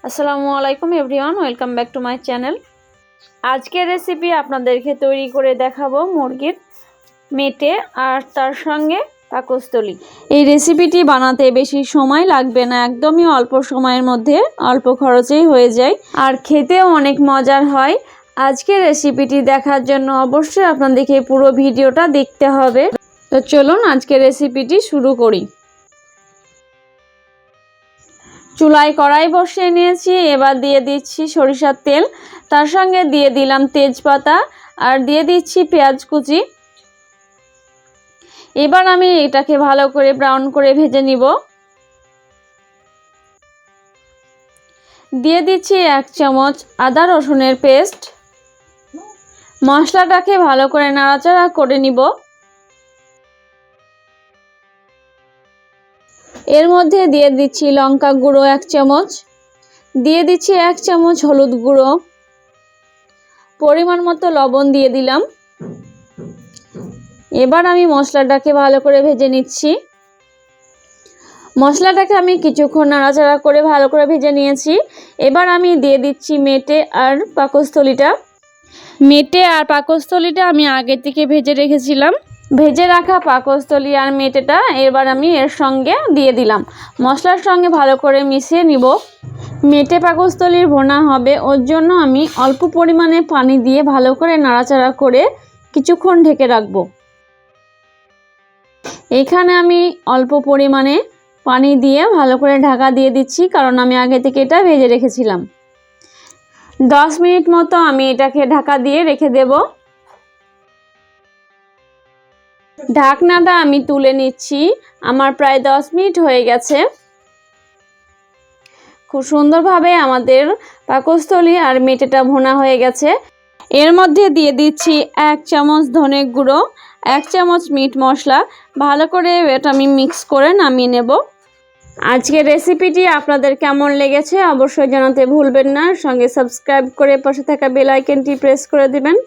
আসসালামু আলাইকুম everyone, welcome back to my channel. আজকের রেসিপি আপনাদেরকে তৈরি করে দেখাবো মুরগির মেটে আর তার সঙ্গে পাকস্থলী। এই রেসিপিটি বানাতে বেশি সময় লাগবে না, একদমই অল্প সময়ের মধ্যে অল্প খরচেই হয়ে যায় আর খেতেও অনেক মজার হয়। আজকের রেসিপিটি দেখার জন্য অবশ্যই আপনাদেরকে পুরো ভিডিওটা দেখতে হবে। তো চলুন আজকের রেসিপিটি শুরু করি। চুলায় কড়াই বসিয়ে নিয়েছি, এবার দিয়ে দিচ্ছি সরিষার তেল, তার সঙ্গে দিয়ে দিলাম তেজপাতা আর দিয়ে দিচ্ছি পেঁয়াজ কুচি। এবার আমি এটাকে ভালো করে ব্রাউন করে ভেজে নিব। দিয়ে দিচ্ছি 1 চামচ আদা রসুনের পেস্ট। মশলাটাকে ভালো করে নাড়াচাড়া করে নিব। এর মধ্যে দিয়ে দিচ্ছি লঙ্কা গুঁড়ো 1 চামচ, দিয়ে দিচ্ছি 1 চামচ হলুদ গুঁড়ো, পরিমাণ মতো লবণ দিয়ে দিলাম। এবার আমি মশলাটাকে ভালো করে ভেজে নিচ্ছি। মশলাটাকে আমি কিছুক্ষণ নাড়াচাড়া করে ভালো করে ভেজে নিয়েছি। এবার আমি দিয়ে দিচ্ছি মেটে আর পাকস্থলীটা। মেটে আর পাকস্থলীটা আমি আগে থেকে ভেজে রেখেছিলাম। ভেজে রাখা পাকস্থলী আর মেটেটা এবার আমি এর সঙ্গে দিয়ে দিলাম। মশলার সঙ্গে ভালো করে মিশিয়ে নিব। মেটে পাকস্থলীর ভুনা হবে, ওর জন্য আমি অল্প পরিমাণে পানি দিয়ে ভালো করে নাড়াচাড়া করে কিছুক্ষণ ঢেকে রাখবো। এখানে আমি অল্প পরিমাণে পানি দিয়ে ভালো করে ঢাকা দিয়ে দিচ্ছি, কারণ আমি আগে থেকে এটা ভেজে রেখেছিলাম। 10 মিনিট মতো আমি এটাকে ঢাকা দিয়ে রেখে দেব। ঢাকনাটা আমি তুলে নিচ্ছি। আমার প্রায় 10 মিনিট হয়ে গেছে। খুব সুন্দরভাবে আমাদের পাকস্থলী আর মেটেটা ভুনা হয়ে গেছে। এর মধ্যে দিয়ে দিচ্ছি 1 চামচ ধনে গুঁড়ো, 1 চামচ মিট মশলা। ভালো করে এটা আমি মিক্স করে নামিয়ে নেব। আজকের রেসিপিটি আপনাদের কেমন লেগেছে অবশ্যই জানাতে ভুলবেন না। সঙ্গে সাবস্ক্রাইব করে পাশে থাকা বেল আইকনটি প্রেস করে দিবেন।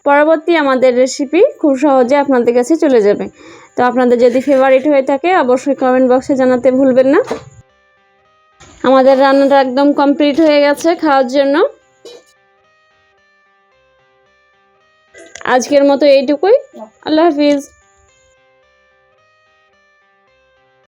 পরবর্তী আমাদের রেসিপি খুব সহজে আপনাদের কাছে চলে যাবে। তো আপনাদের যদি ফেভারিট হয়ে থাকে অবশ্যই কমেন্ট বক্সে জানাতে ভুলবেন না। আমাদের রান্নাটা একদম কমপ্লিট হয়ে গেছে খাওয়ার জন্য। আজকের মতো এইটুকুই। আল্লাহ হাফিজ।